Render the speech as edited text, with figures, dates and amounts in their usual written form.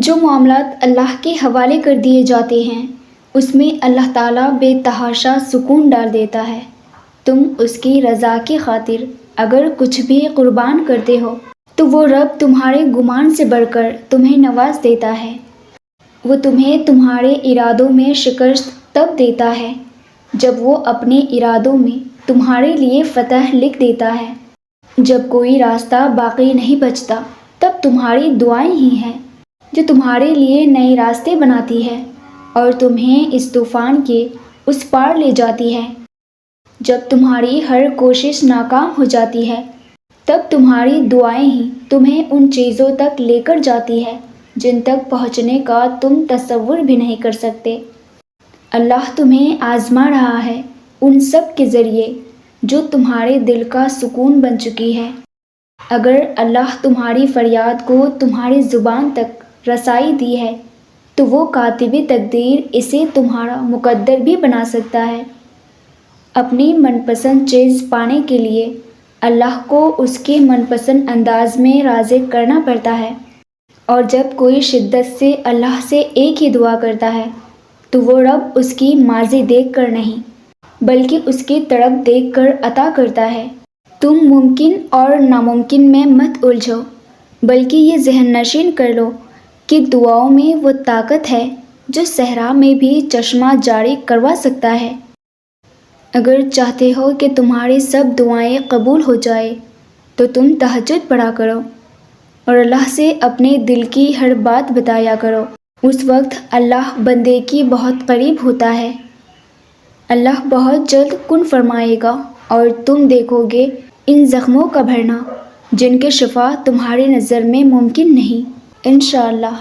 جو معاملات اللہ کے حوالے کر دیے جاتے ہیں اس میں اللہ تعالیٰ بے تحاشا سکون ڈال دیتا ہے۔ تم اس کی رضا کی خاطر اگر کچھ بھی قربان کرتے ہو تو وہ رب تمہارے گمان سے بڑھ کر تمہیں نواز دیتا ہے۔ وہ تمہیں تمہارے ارادوں میں شکست تب دیتا ہے جب وہ اپنے ارادوں میں تمہارے لیے فتح لکھ دیتا ہے۔ جب کوئی راستہ باقی نہیں بچتا تب تمہاری دعائیں ہی ہیں جو تمہارے لیے نئے راستے بناتی ہے اور تمہیں اس طوفان کے اس پار لے جاتی ہے۔ جب تمہاری ہر کوشش ناکام ہو جاتی ہے تب تمہاری دعائیں ہی تمہیں ان چیزوں تک لے کر جاتی ہے جن تک پہنچنے کا تم تصور بھی نہیں کر سکتے۔ اللہ تمہیں آزما رہا ہے ان سب کے ذریعے جو تمہارے دل کا سکون بن چکی ہے۔ اگر اللہ تمہاری فریاد کو تمہاری زبان تک رسائی دی ہے تو وہ کاتب تقدیر اسے تمہارا مقدر بھی بنا سکتا ہے۔ اپنی من پسند چیز پانے کے لیے اللہ کو اس کے من پسند انداز میں راضی کرنا پڑتا ہے، اور جب کوئی شدت سے اللہ سے ایک ہی دعا کرتا ہے تو وہ رب اس کی ماضی دیکھ کر نہیں بلکہ اس کی تڑپ دیکھ کر عطا کرتا ہے۔ تم ممکن اور ناممکن میں مت الجھو بلکہ یہ ذہن نشین کر لو کہ دعاؤں میں وہ طاقت ہے جو صحرا میں بھی چشمہ جاری کروا سکتا ہے۔ اگر چاہتے ہو کہ تمہاری سب دعائیں قبول ہو جائے تو تم تہجد پڑھا کرو اور اللہ سے اپنے دل کی ہر بات بتایا کرو۔ اس وقت اللہ بندے کی بہت قریب ہوتا ہے۔ اللہ بہت جلد کن فرمائے گا اور تم دیکھو گے ان زخموں کا بھرنا جن کے شفا تمہاری نظر میں ممکن نہیں، انشاءاللہ۔